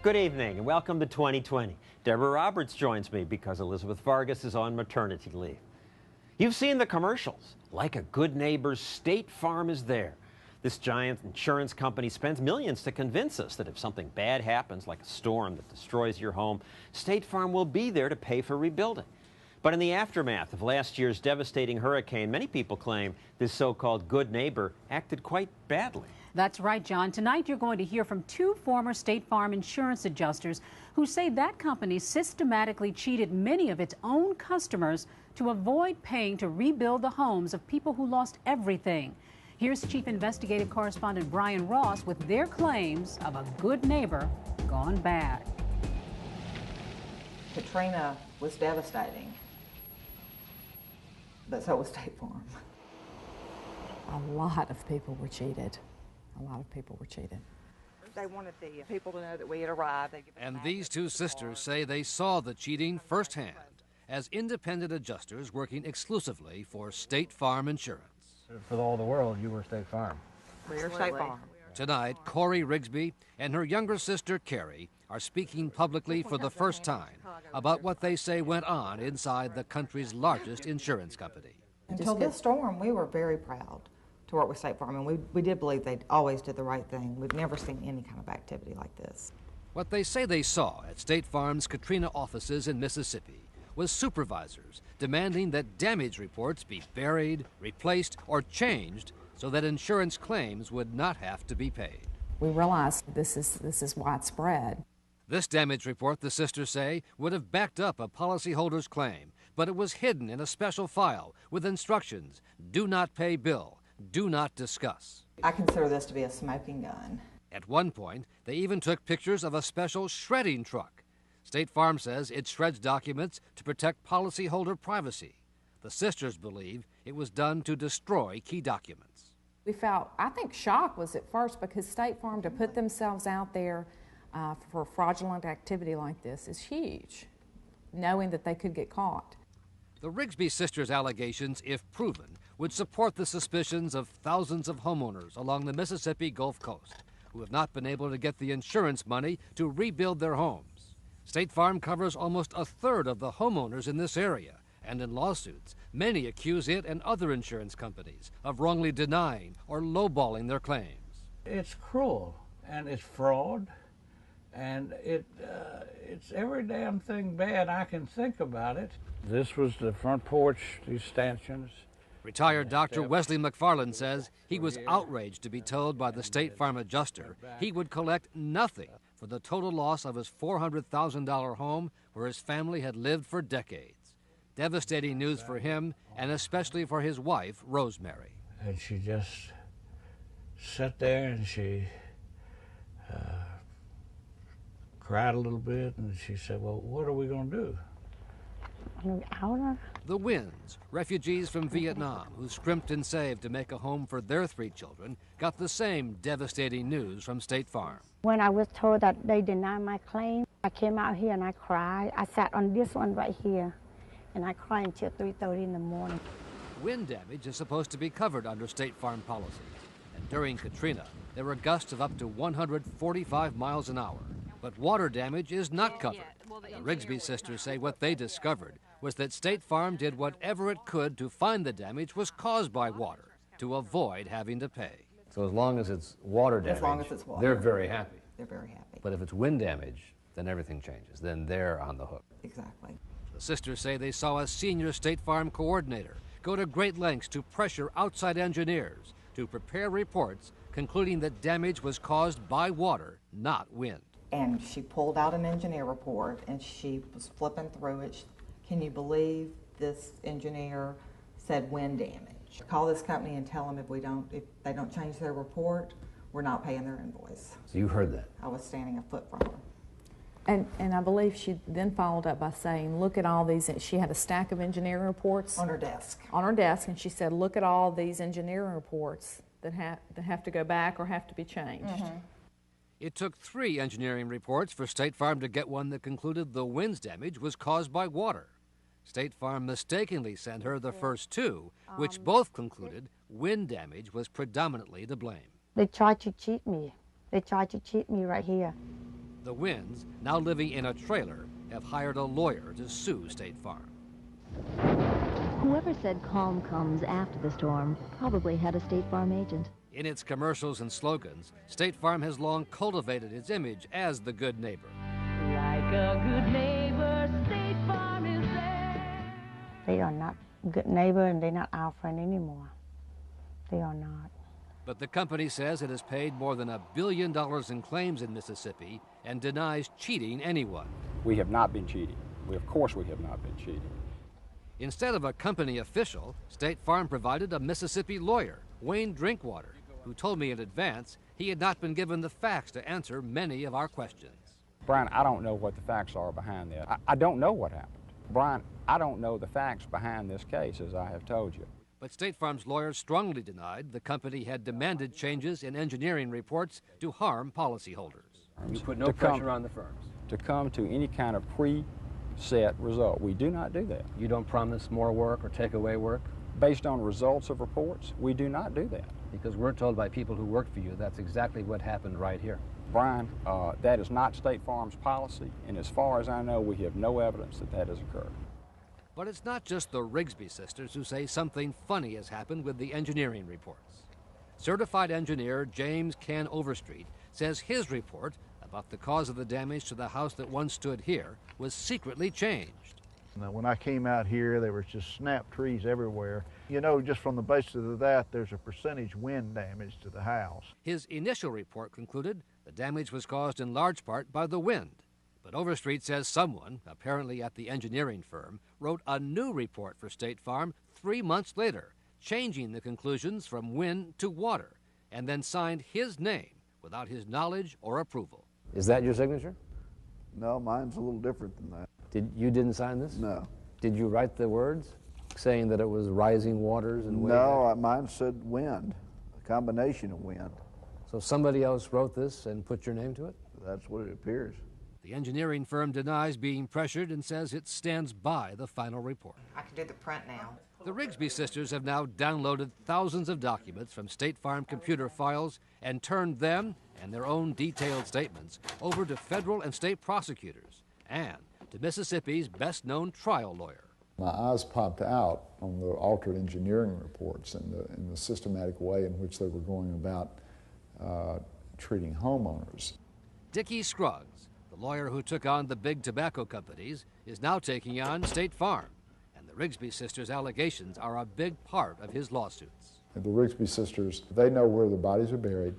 Good evening and welcome to 2020. Deborah Roberts joins me because Elizabeth Vargas is on maternity leave. You've seen the commercials. Like a good neighbor, State Farm is there. This giant insurance company spends millions to convince us that if something bad happens, like a storm that destroys your home, State Farm will be there to pay for rebuilding. But in the aftermath of last year's devastating hurricane, many people claim this so-called good neighbor acted quite badly. That's right, John. Tonight you're going to hear from two former State Farm insurance adjusters who say that company systematically cheated many of its own customers to avoid paying to rebuild the homes of people who lost everything. Here's Chief Investigative Correspondent Brian Ross with their claims of a good neighbor gone bad. Katrina was devastating, but so was State Farm. A lot of people were cheated. A lot of people were cheated. They wanted the people to know that we had arrived. And these two sisters say they saw the cheating firsthand as independent adjusters working exclusively for State Farm Insurance. For all the world, you were State Farm. We're State Farm. Tonight, Corey Rigsby and her younger sister, Carrie, are speaking publicly for the first time about what they say went on inside the country's largest insurance company. Until this storm, we were very proud to work with State Farm, and we did believe they always did the right thing. We've never seen any kind of activity like this. What they say they saw at State Farm's Katrina offices in Mississippi was supervisors demanding that damage reports be buried, replaced, or changed so that insurance claims would not have to be paid. We realized this is widespread. This damage report, the sisters say, would have backed up a policyholder's claim, but it was hidden in a special file with instructions: do not pay bill, do not discuss. I consider this to be a smoking gun. At one point, they even took pictures of a special shredding truck. State Farm says it shreds documents to protect policyholder privacy. The sisters believe it was done to destroy key documents. We felt, I think shock was at first, because State Farm to put themselves out there for fraudulent activity like this is huge, knowing that they could get caught. The Rigsby sisters' allegations, if proven, would support the suspicions of thousands of homeowners along the Mississippi Gulf Coast who have not been able to get the insurance money to rebuild their homes. State Farm covers almost a third of the homeowners in this area, and in lawsuits, many accuse it and other insurance companies of wrongly denying or lowballing their claims. It's cruel, and it's fraud, and it's every damn thing bad I can think about it. This was the front porch, these stanchions. Retired Dr. Wesley McFarland says he was outraged to be told by the State Farm adjuster he would collect nothing for the total loss of his $400,000 home where his family had lived for decades. Devastating news for him, and especially for his wife, Rosemary. And she just sat there and she cried a little bit, and she said, well, what are we going to do? The Winds, refugees from Vietnam who scrimped and saved to make a home for their 3 children, got the same devastating news from State Farm. When I was told that they denied my claim, I came out here and I cried. I sat on this one right here, and I cried until 3:30 in the morning. Wind damage is supposed to be covered under State Farm policies, and during Katrina, there were gusts of up to 145 miles an hour. But water damage is not covered. The Rigsby sisters say what they discovered was that State Farm did whatever it could to find the damage was caused by water, to avoid having to pay. So as long as it's water damage, As long as it's water, they're very happy. They're very happy. But if it's wind damage, then everything changes. Then they're on the hook. Exactly. The sisters say they saw a senior State Farm coordinator go to great lengths to pressure outside engineers to prepare reports concluding that damage was caused by water, not wind. And she pulled out an engineer report, and she was flipping through it. Can you believe this engineer said wind damage? Call this company and tell them if they don't change their report, we're not paying their invoice. So you heard that? I was standing a foot from her. And I believe she then followed up by saying, look at all these. She had a stack of engineering reports On her desk. on her desk, and she said, look at all these engineering reports that have to go back or have to be changed. Mm-hmm. It took 3 engineering reports for State Farm to get one that concluded the wind's damage was caused by water. State Farm mistakenly sent her the first 2, which both concluded wind damage was predominantly to blame. They tried to cheat me. They tried to cheat me right here. The Winds, now living in a trailer, have hired a lawyer to sue State Farm. Whoever said calm comes after the storm probably had a State Farm agent. In its commercials and slogans, State Farm has long cultivated its image as the good neighbor. Like a good neighbor, State Farm is there. They are not a good neighbor, and they're not our friend anymore. They are not. But the company says it has paid more than $1 billion in claims in Mississippi and denies cheating anyone. We have not been cheating. Of course we have not been cheating. Instead of a company official, State Farm provided a Mississippi lawyer, Wayne Drinkwater, who told me in advance he had not been given the facts to answer many of our questions. Brian, I don't know what the facts are behind this. I don't know what happened. Brian, I don't know the facts behind this case, as I have told you. But State Farm's lawyers strongly denied the company had demanded changes in engineering reports to harm policyholders. You put no pressure on the firms. To come to any kind of pre-set result. We do not do that. You don't promise more work or take away work? Based on results of reports, we do not do that. Because we're told by people who work for you that's exactly what happened right here. Brian, that is not State Farm's policy, and as far as I know, we have no evidence that that has occurred. But it's not just the Rigsby sisters who say something funny has happened with the engineering reports. Certified engineer James Ken Overstreet says his report about the cause of the damage to the house that once stood here was secretly changed. Now, when I came out here, there was just snap trees everywhere. You know, just from the basis of that, there's a percentage wind damage to the house. His initial report concluded the damage was caused in large part by the wind. But Overstreet says someone, apparently at the engineering firm, wrote a new report for State Farm 3 months later, changing the conclusions from wind to water, and then signed his name without his knowledge or approval. Is that your signature? No, mine's a little different than that. You didn't sign this? No. Did you write the words saying that it was rising waters and wave No, action? mine said wind, a combination of wind. So somebody else wrote this and put your name to it? That's what it appears. The engineering firm denies being pressured and says it stands by the final report. I can do the print now. The Rigsby sisters have now downloaded thousands of documents from State Farm computer files and turned them and their own detailed statements over to federal and state prosecutors and to Mississippi's best-known trial lawyer. My eyes popped out on the altered engineering reports and the systematic way in which they were going about treating homeowners. Dickie Scruggs, the lawyer who took on the big tobacco companies, is now taking on State Farm, and the Rigsby sisters' allegations are a big part of his lawsuits. And the Rigsby sisters, they know where the bodies are buried.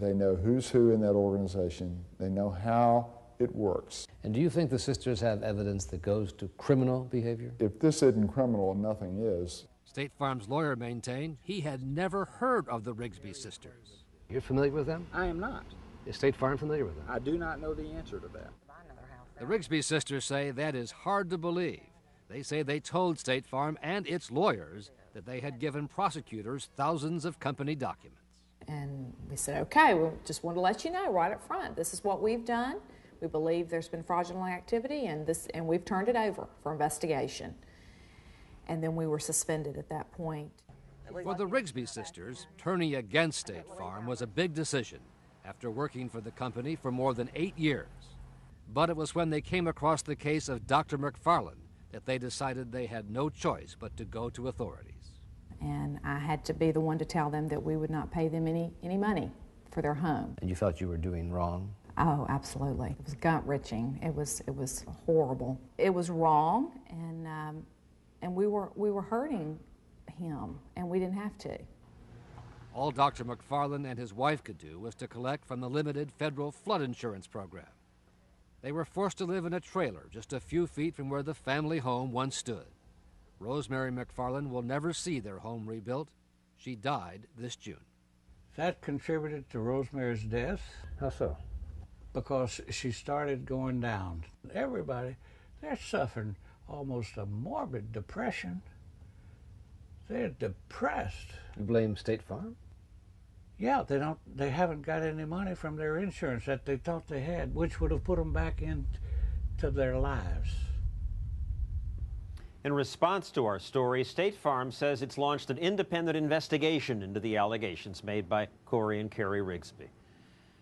They know who's who in that organization. They know how it works. And do you think the sisters have evidence that goes to criminal behavior? If this isn't criminal, nothing is. State Farm's lawyer maintained he had never heard of the Rigsby sisters. You're familiar with them? I am not. Is State Farm familiar with them? I do not know the answer to that. The Rigsby sisters say that is hard to believe. They say they told State Farm and its lawyers that they had given prosecutors thousands of company documents. And we said, okay, we just want to let you know right up front, this is what we've done. We believe there's been fraudulent activity, and we've turned it over for investigation. And then we were suspended at that point. For the Rigsby sisters, turning against State Farm was a big decision after working for the company for more than 8 years. But it was when they came across the case of Dr. McFarland that they decided they had no choice but to go to authorities. And I had to be the one to tell them that we would not pay them any money for their home. And you felt you were doing wrong? Oh, absolutely. It was gut-wrenching. It was horrible. It was wrong, and we were hurting him, and we didn't have to. All Dr. McFarland and his wife could do was to collect from the limited federal flood insurance program. They were forced to live in a trailer just a few feet from where the family home once stood. Rosemary McFarland will never see their home rebuilt. She died this June. That contributed to Rosemary's death. How so? Because she started going down. Everybody, they're suffering almost a morbid depression. They're depressed. You blame State Farm? Yeah, they haven't got any money from their insurance that they thought they had, which would have put them back into their lives. In response to our story, State Farm says it's launched an independent investigation into the allegations made by Corey and Carrie Rigsby.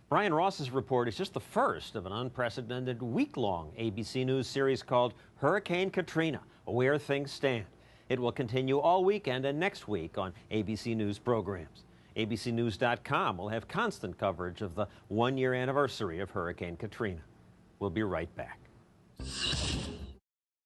Brian Ross's report is just the first of an unprecedented week-long ABC News series called Hurricane Katrina, Where Things Stand. It will continue all weekend and next week on ABC News programs. ABCNews.com will have constant coverage of the one-year anniversary of Hurricane Katrina. We'll be right back.